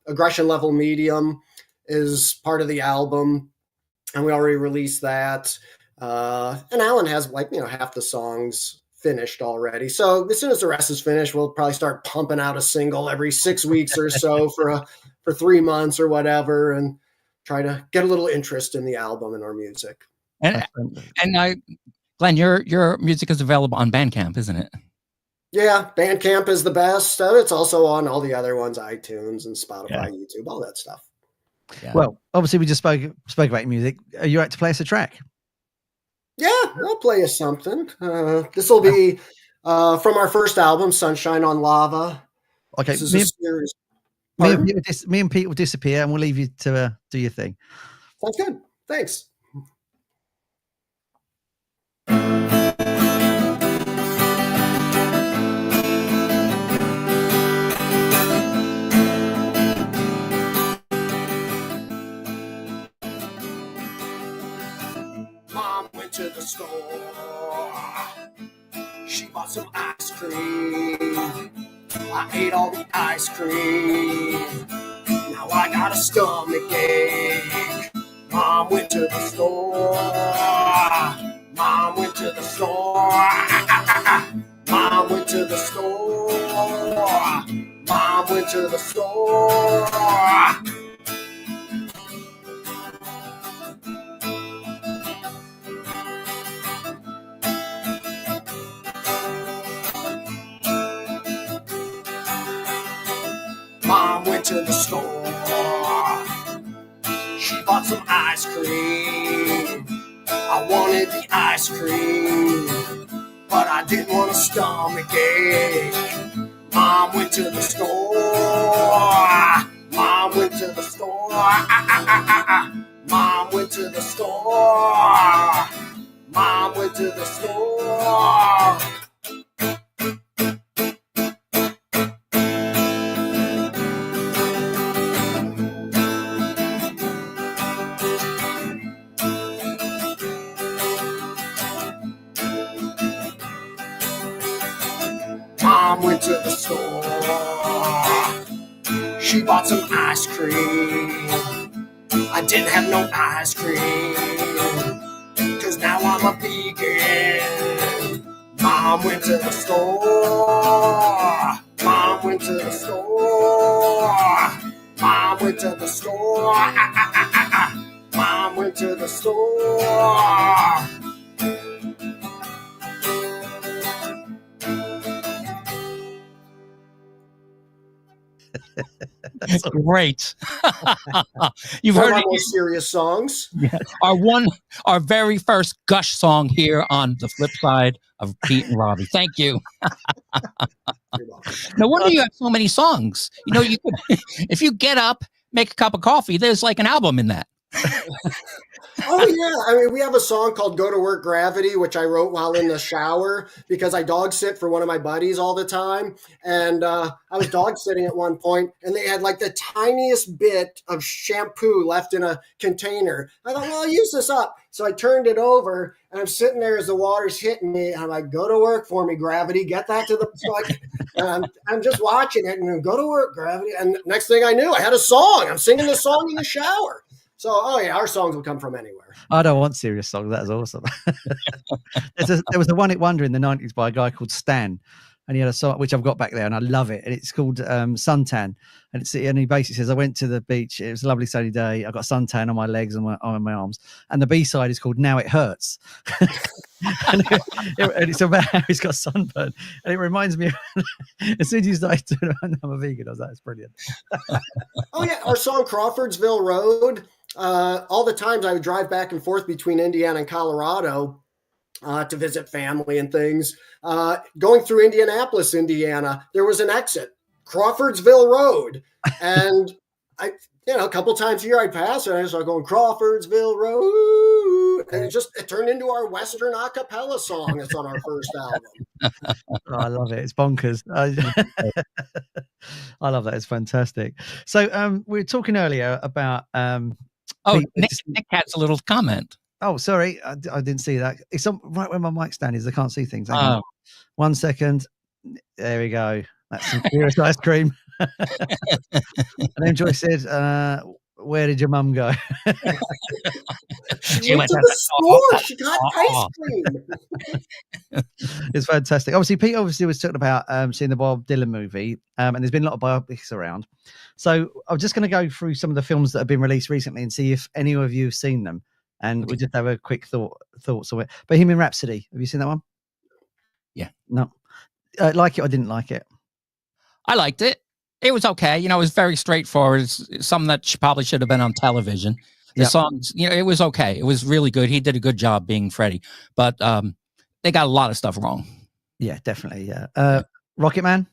Aggression Level Medium is part of the album, and we already released that. And Alan has half the songs finished already. So as soon as the rest is finished, we'll probably start pumping out a single every 6 weeks or so for 3 months or whatever, and try to get a little interest in the album and our music. And Glenn, your music is available on Bandcamp, isn't it? Yeah, Bandcamp is the best. It's also on all the other ones, iTunes and Spotify, YouTube, all that stuff. Yeah. Well, obviously we just spoke about music. Are you right to play us a track? Yeah, I'll play you something. This will be from our first album, Sunshine on Lava. Okay, this is a series. Me and Pete will disappear, and we'll leave you to do your thing. Sounds good. Thanks. Mom went to the store. She bought some ice cream. I ate all the ice cream. Now I got a stomach ache. Mom went to the store. Mom went to the store. Mom went to the store. Mom went to the store. Mom went to the store. She bought some ice cream. I wanted the ice cream, but I didn't want a stomach ache. Mom went to the store. Mom went to the store. Mom went to the store. Mom went to the store. Mom went to the store. She bought some ice cream. I didn't have no ice cream, 'cause now I'm a vegan. Mom went to the store. Mom went to the store. Mom went to the store. Mom went to the store. That's great. You've One heard of my it. more serious songs. Yeah. Our very first Gush song here on the flip side of Pete and Robbie. Thank you. No wonder you have so many songs. You could, if you get up, make a cup of coffee, there's like an album in that. Oh yeah, I mean, we have a song called "Go to Work Gravity," which I wrote while in the shower because I dog sit for one of my buddies all the time, and I was dog sitting at one point, and they had like the tiniest bit of shampoo left in a container. I thought, well, I'll use this up, so I turned it over, and I'm sitting there as the water's hitting me, and I'm like, "Go to work for me, gravity, get that to the." So I'm just watching it, and go to work, gravity, and next thing I knew, I had a song. I'm singing the song in the shower. So, oh yeah, our songs will come from anywhere. I don't want serious songs. That is awesome. There was a one-hit wonder in the 90s by a guy called Stan, and he had a song which I've got back there, and I love it. And it's called Suntan, and he basically says, "I went to the beach. It was a lovely sunny day. I got suntan on my legs and on my arms." And the B-side is called "Now It Hurts," and it's about how he's got sunburn. And it reminds me, as soon as you started doing it, I'm a vegan. I was like, "That's brilliant." Oh yeah, our song "Crawfordsville Road." All the times I would drive back and forth between Indiana and Colorado to visit family and things. Going through Indianapolis, Indiana, there was an exit, Crawfordsville Road. And a couple times a year I'd pass and I start going Crawfordsville Road. And it turned into our Western a cappella song. It's on our first album. Oh, I love it. It's bonkers. I love that. It's fantastic. So we were talking earlier about Nick has a little comment. Oh, sorry. I didn't see that. It's on right where my mic stand is. I can't see things. Hang on. 1 second. There we go. That's some serious ice cream. And then Joyce said, where did your mum go? She went to the store. She got ice cream. It's fantastic. Obviously, Pete was talking about seeing the Bob Dylan movie, and there's been a lot of biopics around. So I'm just going to go through some of the films that have been released recently and see if any of you have seen them. And we just have a quick thoughts on it. Bohemian Rhapsody. Have you seen that one? Yeah. No. Like it or didn't like it? I liked it. It was okay. It was very straightforward. It's something that probably should have been on television. The songs, it was okay. It was really good. He did a good job being Freddie, but they got a lot of stuff wrong. Yeah, definitely. Yeah. Rocket Man.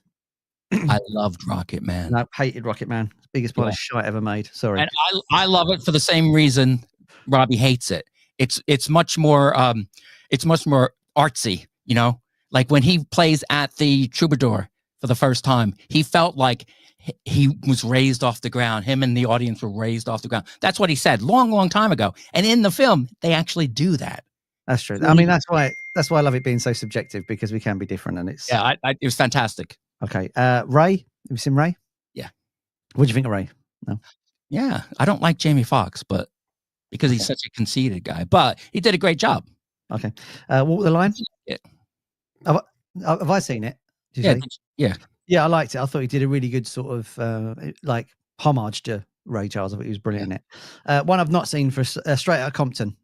I loved Rocket Man. No, hated Rocket Man. Biggest pile of shite ever made. Sorry. And I love it for the same reason Robbie hates it. It's much more artsy. Like when he plays at the Troubadour for the first time, he felt like he was raised off the ground. Him and the audience were raised off the ground. That's what he said long time ago. And in the film, they actually do that. That's true. I mean, that's why I love it being so subjective, because we can be different, and it's it was fantastic. Okay. Ray, have you seen Ray? Yeah. What do you think of Ray? No. Yeah, I don't like Jamie Foxx, but because he's such a conceited guy, but he did a great job. Okay. Walk the Line. Yeah. Have I seen it? Yeah, I liked it. I thought he did a really good sort of like homage to Ray Charles. I thought he was brilliant in it. One I've not seen for Straight Outta Compton.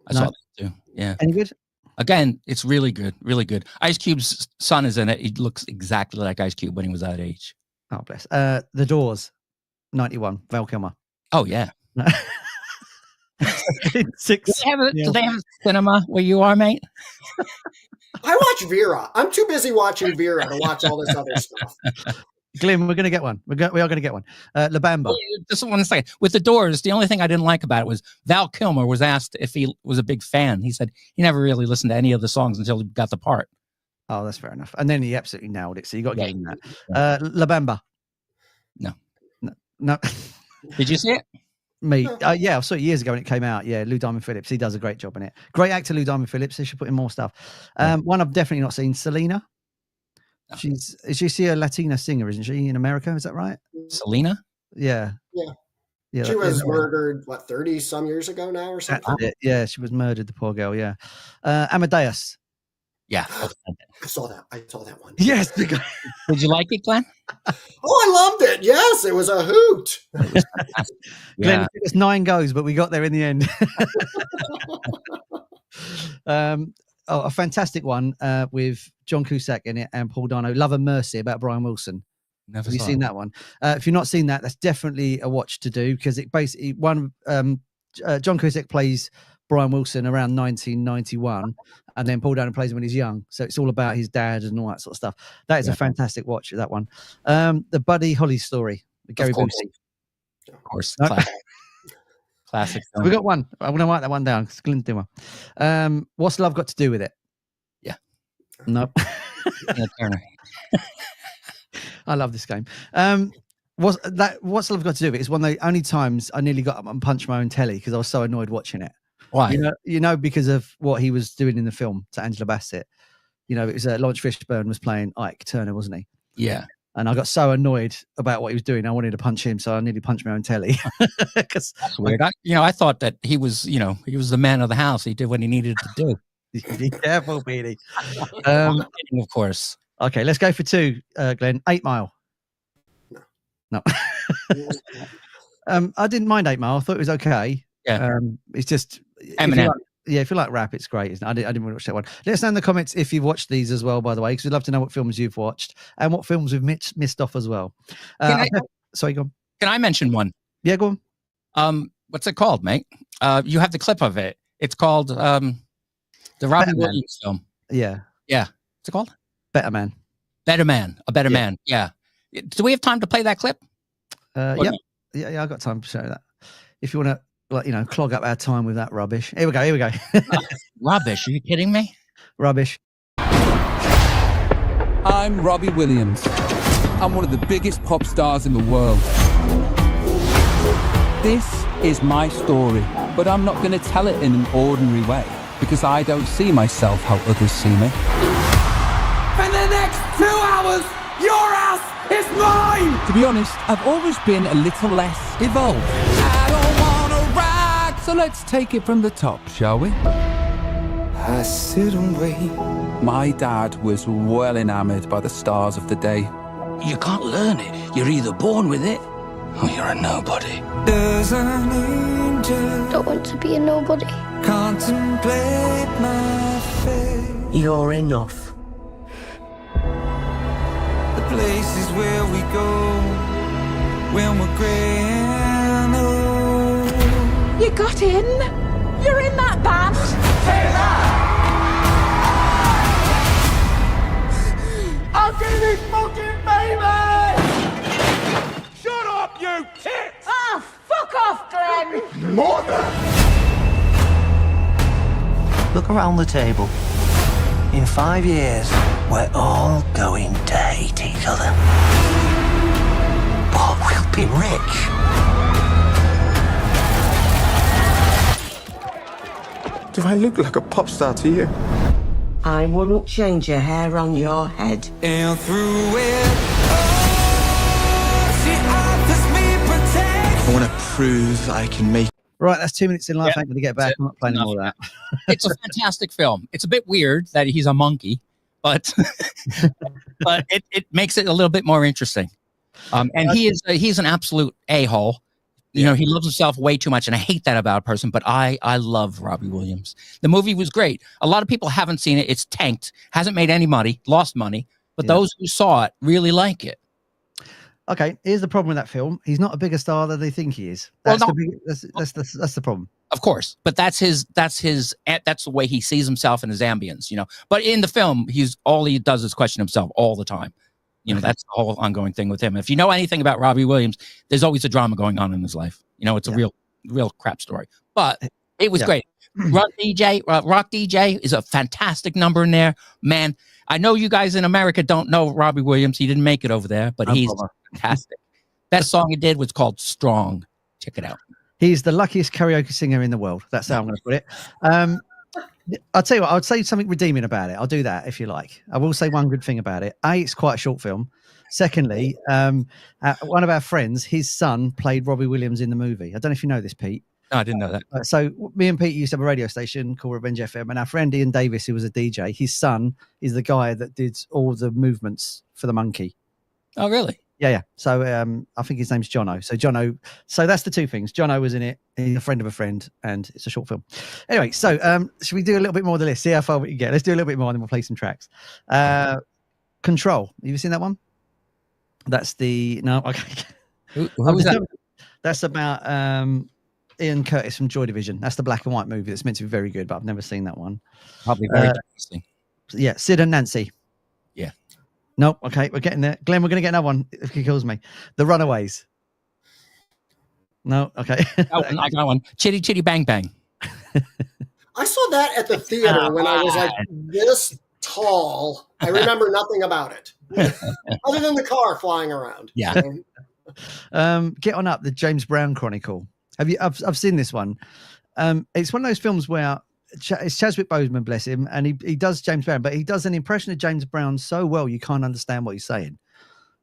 I saw that too. Yeah. Any good? Again, it's really good, really good. Ice Cube's son is in it. He looks exactly like Ice Cube when he was that age. Oh, bless. The Doors, 91, Val Kilmer. Oh, yeah. Six. Do they have a cinema where you are, mate? I watch Vera. I'm too busy watching Vera to watch all this other stuff. Glenn, we're going to get one. We are going to get one. La Bamba. Just one second. With the Doors, the only thing I didn't like about it was Val Kilmer was asked if he was a big fan. He said he never really listened to any of the songs until he got the part. Oh, that's fair enough. And then he absolutely nailed it. So you got to give him that. La Bamba. No. Did you see it? Me. Yeah, I saw it years ago when it came out. Yeah, Lou Diamond Phillips. He does a great job in it. Great actor, Lou Diamond Phillips. They should put in more stuff. One I've definitely not seen, Selena. No. She's a Latina singer, isn't she, in America? Is that right? Selena? Yeah. She was murdered, 30 some years ago now or something? Yeah, she was murdered, the poor girl, yeah. Amadeus. Yeah. I saw that one. Yes. Did you like it, Glenn? Oh, I loved it. Yes, it was a hoot. Glenn, it was 9 goes, but we got there in the end. A fantastic one with John Cusack in it and Paul Dano, Love and Mercy, about Brian Wilson. Have you seen that one? If you've not seen that, that's definitely a watch to do, because it basically John Cusack plays Brian Wilson around 1991, and then Paul Dano plays him when he's young. So it's all about his dad and all that sort of stuff. That is a fantastic watch, that one. The Buddy Holly story with Gary Busey. Of course. Classic film. We got one. I'm going to write that one down. What's Love Got to Do with It? Yeah. No. Turner. I love this game. What's Love Got to Do with It? It's one of the only times I nearly got up and punched my own telly because I was so annoyed watching it. Why? Because of what he was doing in the film to Angela Bassett. It was Lawrence Fishburne was playing Ike Turner, wasn't he? Yeah. And I got so annoyed about what he was doing. I wanted to punch him, so I nearly punched my own telly. That's weird. I thought that he was the man of the house. He did what he needed to do. Be careful, Petey. Of course. Okay, let's go for 2, Glenn. 8 Mile. No. I didn't mind 8 Mile. I thought it was okay. Yeah. It's just Eminem. If you like rap, it's great, isn't it? I didn't watch that one. Let us know in the comments if you've watched these as well, by the way, because we'd love to know what films you've watched and what films we've missed off as well. Sorry, go on. Can I mention one? Yeah, go on. What's it called, mate? You have the clip of it. It's called the Robbie Williams film. Yeah. Yeah. What's it called? Better Man. Better Man. A Better Man. Yeah. Do we have time to play that clip? Yeah, I got time to show that. If you want to, clog up our time with that rubbish. Here we go. Rubbish? Are you kidding me? Rubbish. I'm Robbie Williams. I'm one of the biggest pop stars in the world. This is my story, but I'm not going to tell it in an ordinary way because I don't see myself how others see me. For the next 2 hours, your ass is mine! To be honest, I've always been a little less evolved. I don't want to ride, so let's take it from the top, shall we? I sit and wait. My dad was well enamoured by the stars of the day. You can't learn it. You're either born with it or you're a nobody. There's an angel. Don't want to be a nobody. Contemplate my fate. You're enough. The places where we go when we're grey and old. You got in? You're in that band? Say that! I'll do this fucking baby! Shut up, you tits! Oh, fuck off, Glenn! Mother! Look around the table. In 5 years, we're all going to hate each other. But we'll be rich. Do I look like a pop star to you? I wouldn't change your hair on your head. And through it all, she offers me protection. I want to prove I can make. Right, that's 2 minutes in life. Yeah. I'm going to get back. I'm not playing more of that. It's a fantastic film. It's a bit weird that he's a monkey, but but it makes it a little bit more interesting. And he's an absolute a-hole. You know, he loves himself way too much, and I hate that about a person, but I love Robbie Williams. The movie was great. A lot of people haven't seen it. It's tanked, hasn't made any money, lost money, but those who saw it really like it. Okay, here's the problem with that film. He's not a bigger star than they think he is. That's the problem. Of course, but that's the way he sees himself in his ambience, you know. But in the film, all he does is question himself all the time. You know, that's the whole ongoing thing with him. If you know anything about Robbie Williams, there's always a drama going on in his life. You know, it's a real crap story. But it was great. Rock DJ is a fantastic number in there. Man, I know you guys in America don't know Robbie Williams. He didn't make it over there, but he's fantastic. Best song he did was called Strong. Check it out. He's the luckiest karaoke singer in the world. That's how I'm going to put it. I'll tell you what, I would say something redeeming about it. I'll do that if you like. I will say one good thing about it. A, it's quite a short film. Secondly, one of our friends, his son played Robbie Williams in the movie. I don't know if you know this, Pete. No, I didn't know that. So me and Pete used to have a radio station called Revenge FM, and our friend Ian Davis, who was a DJ, his son is the guy that did all the movements for the monkey. Oh, really? Yeah. So I think his name's Jono. So that's the two things. Jono was in it. He's a friend of a friend, and it's a short film. Anyway, so should we do a little bit more of the list? See how far we can get. Let's do a little bit more, and then we'll play some tracks. Control. Have you seen that one? That's the no. Okay. Who was that? That's about Ian Curtis from Joy Division. That's the black and white movie that's meant to be very good, but I've never seen that one. Probably very interesting. Yeah, Sid and Nancy. Yeah. Nope. Okay, we're getting there. Glenn, we're going to get another one if he kills me. The Runaways. No. Okay. I got one. Chitty Chitty Bang Bang. I saw that at the theater when I was like this tall. I remember nothing about it other than the car flying around. Yeah. Get On Up, the James Brown Chronicle. I've seen this one. It's one of those films where it's Chadwick Boseman, bless him, and he does James Brown, but he does an impression of James Brown so well you can't understand what he's saying.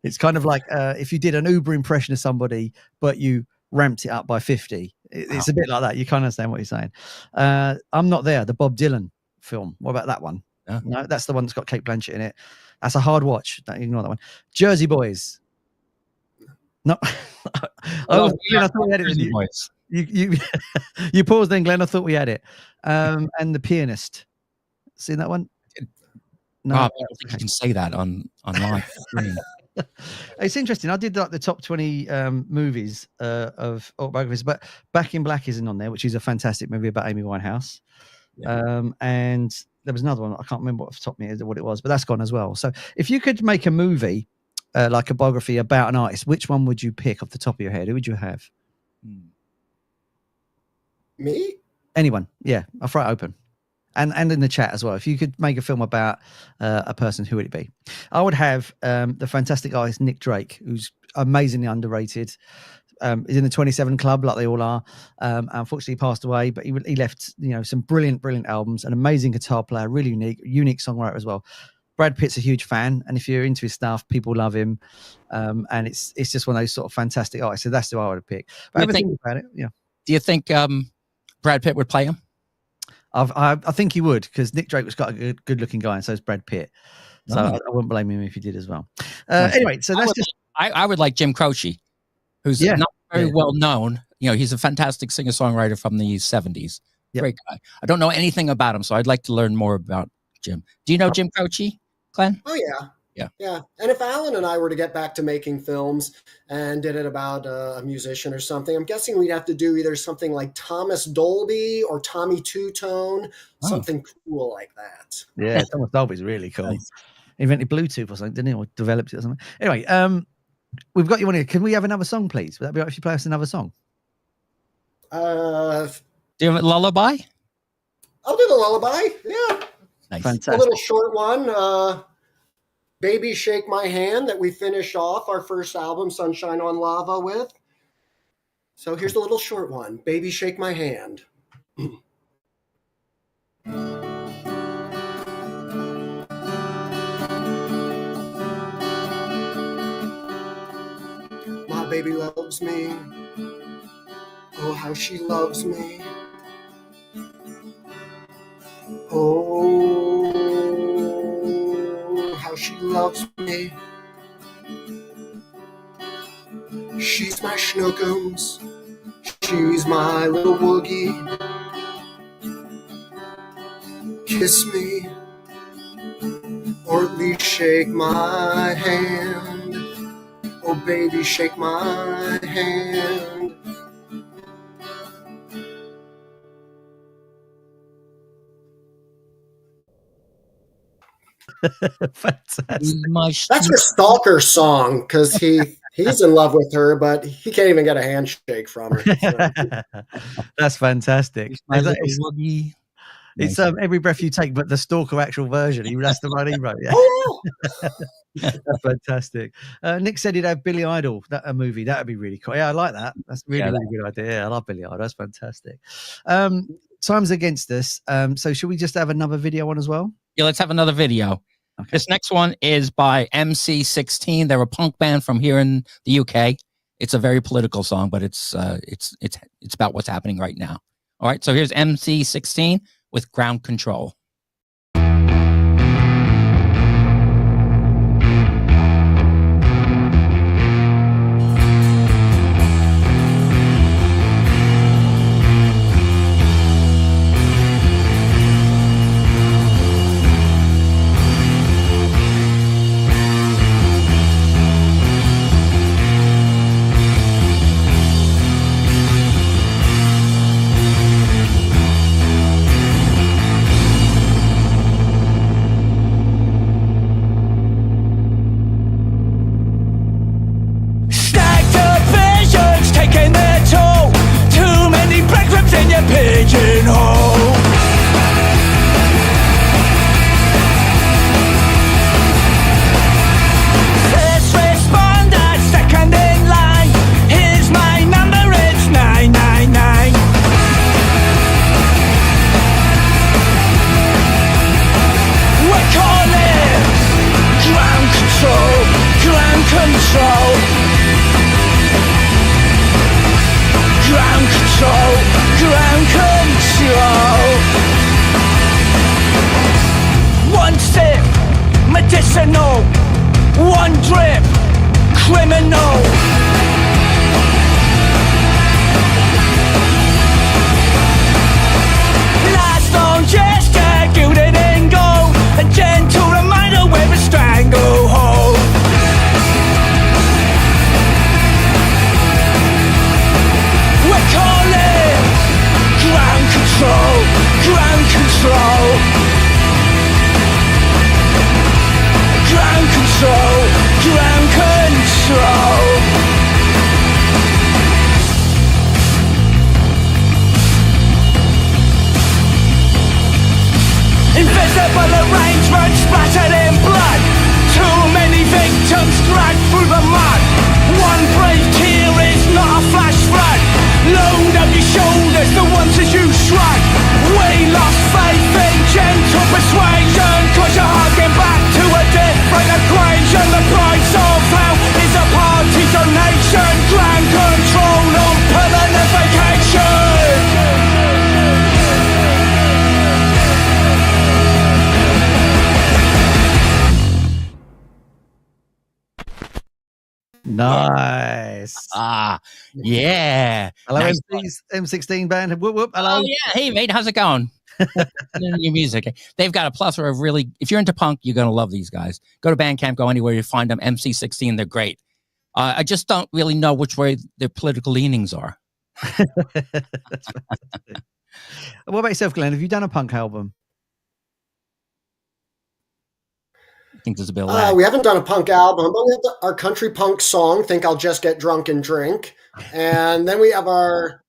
It's kind of like if you did an Uber impression of somebody, but you ramped it up by 50. It's a bit like that. You can't understand what he's saying. I'm Not There, the Bob Dylan film. What about that one? No, that's the one that's got Cate Blanchett in it. That's a hard watch. Don't ignore that one. Jersey Boys. No. Glenn, I thought we had it. You paused then, Glenn. I thought we had it. And The Pianist. Seen that one? No, I don't think you can say that on live stream. It's interesting. I did like the top 20 movies of autobiographies, but Back in Black isn't on there, which is a fantastic movie about Amy Winehouse. Yeah. And there was another one. I can't remember off the top of my head what it was, but that's gone as well. So if you could make a movie like a biography about an artist, which one would you pick off the top of your head? Who would you have? Me? Anyone? Yeah, I'll throw it open. And in the chat as well. If you could make a film about a person, who would it be? I would have the fantastic artist Nick Drake, who's amazingly underrated. He's in the 27 Club, like they all are. Unfortunately, he passed away, but he left, you know, some brilliant albums, an amazing guitar player, really unique songwriter as well. Brad Pitt's a huge fan, and if you're into his stuff, people love him. And it's just one of those sort of fantastic artists. So that's who I would pick. But think about it, yeah. Do you think Brad Pitt would play him? I think he would, because Nick Drake was quite a good-looking guy, and so is Brad Pitt. So I wouldn't blame him if he did as well. Anyway, so I would like Jim Croce, who's not very well known. You know, he's a fantastic singer-songwriter from the 70s. Yep. Great guy. I don't know anything about him, so I'd like to learn more about Jim. Do you know Jim Croce, Glenn? Oh, yeah. Yeah. And if Alan and I were to get back to making films and did it about a musician or something, I'm guessing we'd have to do either something like Thomas Dolby or Tommy Two-Tone, something cool like that. Yeah, Thomas Dolby's really cool. Nice. He invented Bluetooth or something, didn't he? Or developed it or something. Anyway, we've got you on here. Can we have another song, please? Would that be all right if you play us another song? Do you have a lullaby? I'll do the lullaby. Yeah. Nice. Fantastic. A little short one. Baby Shake My Hand, that we finished off our first album, Sunshine on Lava, with. So here's a little short one. Baby Shake My Hand. My baby loves me. Oh, how she loves me. Oh, how she loves me. She's my schnookums. She's my little woogie. Kiss me, or at least shake my hand. Oh, baby, shake my hand. Fantastic. That's her stalker song, because he's in love with her, but he can't even get a handshake from her. So. That's fantastic. It's Every Breath You Take, but the stalker actual version. That's the one he wrote. Yeah. Oh, yeah. That's fantastic. Nick said he'd have Billy Idol, a movie. That would be really cool. Yeah, I like that. That's really good idea. Yeah, I love Billy Idol. That's fantastic. Time's against us. So should we just have another video on as well? Yeah, let's have another video. Okay. This next one is by MC16. They're a punk band from here in the UK. It's a very political song, but it's about what's happening right now. All right, so here's MC16 with Ground Control. Ground control, ground control. as the bullet range splattered in blood. Too many victims dragged through the mud. One brave tear is not a flash flood. Load up your shoulders, the ones as you shrug. We lost faith in gentle persuasion, 'cause you're harking back to a different equation. The price of hell is a party donation, grand control on permanent vacation. Nice. Yeah. Hello, Nice M16 band. Whoop, whoop. Hello. Oh, yeah. Hey, mate, how's it going? New music. They've got a plethora of really, if you're into punk, you're going to love these guys. Go to Bandcamp, go anywhere you find them. MC16, they're great. I just don't really know which way their political leanings are. What about yourself, Glenn? Have you done a punk album? I think there's a bit of lag. We haven't done a punk album, but we have our country punk song, Think I'll Just Get Drunk and Drink. And then we have our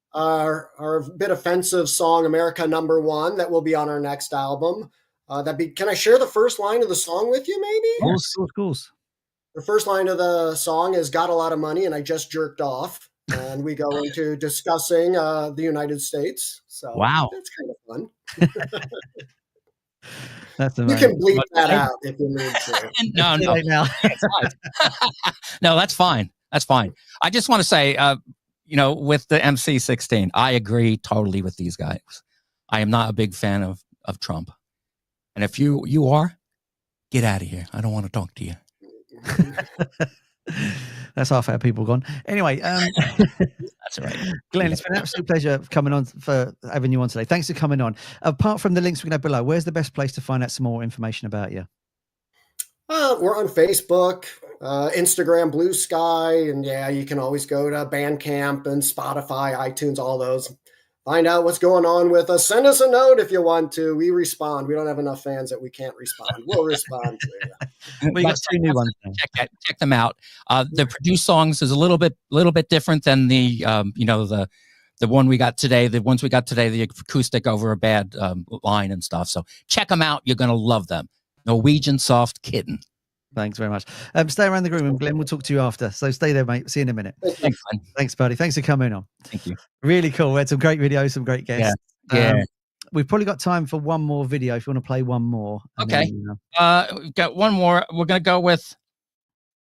bit offensive song, America Number One, that will be on our next album. Can I share the first line of the song with you, maybe? Of course. The first line of the song is "Got a lot of money and I just jerked off," and we go into discussing the United States. So wow, that's kind of fun. That's amazing. You can bleep that out if you need to. No, that's fine. That's fine. I just want to say, with the MC16, I agree totally with these guys. I am not a big fan of Trump, and if you are, get out of here. I don't want to talk to you. That's half our people gone. Anyway, that's all right. Glenn, it's been an absolute pleasure coming on, for having you on today. Thanks for coming on. Apart from the links we're going to have below, where's the best place to find out some more information about you? We're on Facebook, Instagram, Blue Sky, and you can always go to Bandcamp and Spotify, iTunes, all those. Find out what's going on with us. Send us a note if you want to. We respond. We don't have enough fans that we can't respond. We'll respond to you. We got 2 new ones. Check them out. The produced songs is a little bit different than the one we got today. The ones we got today, the acoustic over a bad line and stuff. So check them out. You're gonna love them. Norwegian Soft Kitten. Thanks very much. Stay around the room, and Glenn will talk to you after. So stay there, mate. See you in a minute. Thanks, man. Thanks, buddy. Thanks for coming on. Thank you. Really cool. We had some great videos, some great guests. Yeah. We've probably got time for one more video if you want to play one more. Okay. We've got one more. We're going to go with,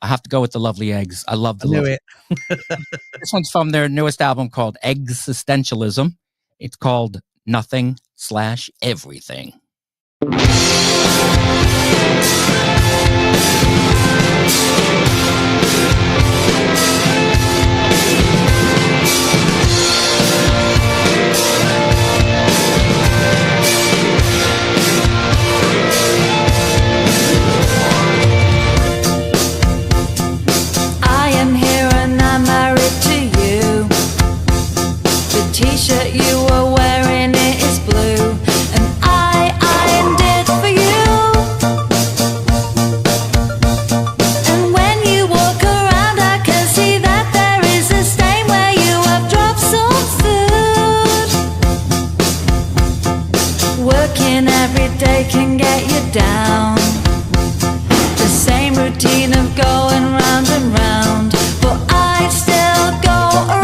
I have to go with The Lovely Eggs. I love it. This one's from their newest album called Existentialism. It's called Nothing/Everything. T-shirt you were wearing, it is blue, and I ironed it for you. And when you walk around, I can see that there is a stain where you have dropped some food. Working every day can get you down. The same routine of going round and round, but I still go around.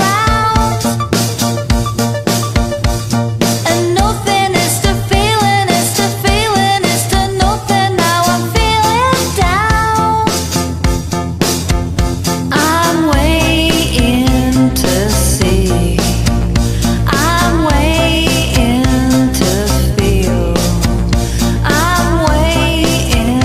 Waiting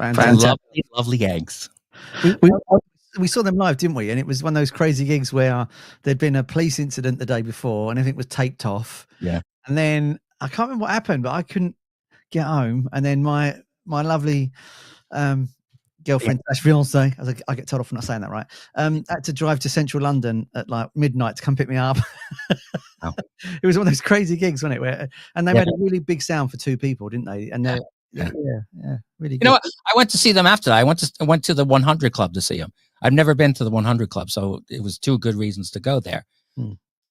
Fantastic. Lovely, lovely eggs. We saw them live, didn't we? And it was one of those crazy gigs where there'd been a police incident the day before and everything was taped off. Yeah. And then I can't remember what happened, but I couldn't get home. And then my lovely girlfriend, fiance, I get told off for not saying that right, had to drive to central London at like midnight to come pick me up. Wow. It was one of those crazy gigs, wasn't it? And they made a really big sound for two people, didn't they? And yeah, really good. You know what? I went to see them after that. I went to the 100 Club to see them. I've never been to the 100 Club, so it was two good reasons to go there.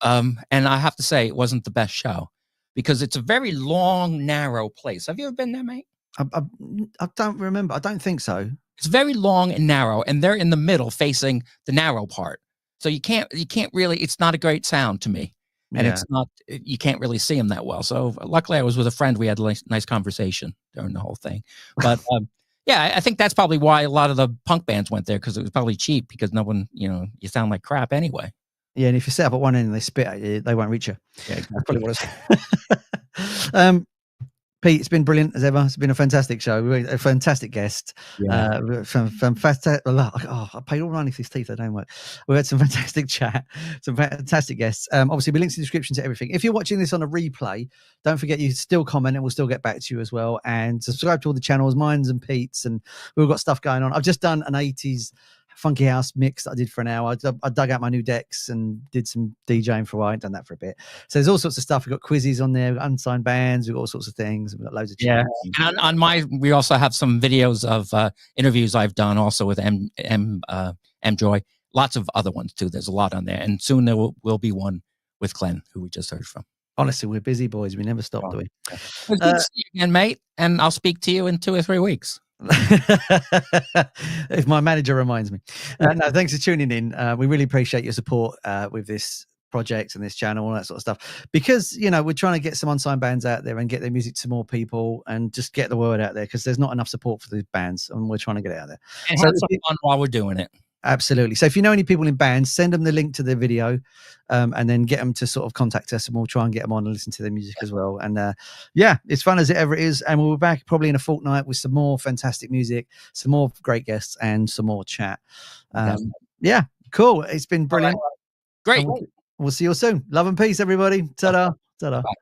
And I have to say, it wasn't the best show because it's a very long, narrow place. Have you ever been there, mate? I don't remember. I don't think so. It's very long and narrow, and they're in the middle facing the narrow part. So you can't really, it's not a great sound to me. And it's not, you can't really see them that well. So luckily I was with a friend. We had a nice conversation during the whole thing. But yeah, I think that's probably why a lot of the punk bands went there, because it was probably cheap, because no one, you sound like crap anyway. Yeah, and if you set up at one end and they spit at you, they won't reach you. Yeah, exactly. That's probably what it's. Pete, it's been brilliant as ever. It's been a fantastic show. A fantastic guest. Yeah. Fantastic. I paid all money for these teeth. They don't work. We had some fantastic chat, some fantastic guests. Obviously, we links in the description to everything. If you're watching this on a replay, don't forget you still comment and we'll still get back to you as well. And subscribe to all the channels, mine's and Pete's, and we've got stuff going on. I've just done an 80s funky house mix that I did for an hour. I dug out my new decks and did some DJing for a while. I ain't done that for a bit. So there's all sorts of stuff. We've got quizzes on there, we've got unsigned bands, we've got all sorts of things. We've got loads of chat. Yeah. And on we also have some videos of interviews I've done also with M Joy. Lots of other ones too. There's a lot on there. And soon there will be one with Glenn, who we just heard from. Honestly, we're busy boys. We never stop, do we? It's good to see you again, mate. And I'll speak to you in 2 or 3 weeks. If my manager reminds me. No, thanks for tuning in. We really appreciate your support with this project and this channel, all that sort of stuff, because we're trying to get some unsigned bands out there and get their music to more people and just get the word out there, because there's not enough support for these bands, and we're trying to get it out there and have some fun while we're doing it. Absolutely. So if you know any people in bands, send them the link to the video, and then get them to sort of contact us, and we'll try and get them on and listen to their music as well. And it's fun as it ever is. And we'll be back probably in a fortnight with some more fantastic music, some more great guests, and some more chat. Yeah, cool. It's been brilliant. Great. We'll see you all soon. Love and peace, everybody. Ta-da. Ta-da. Bye.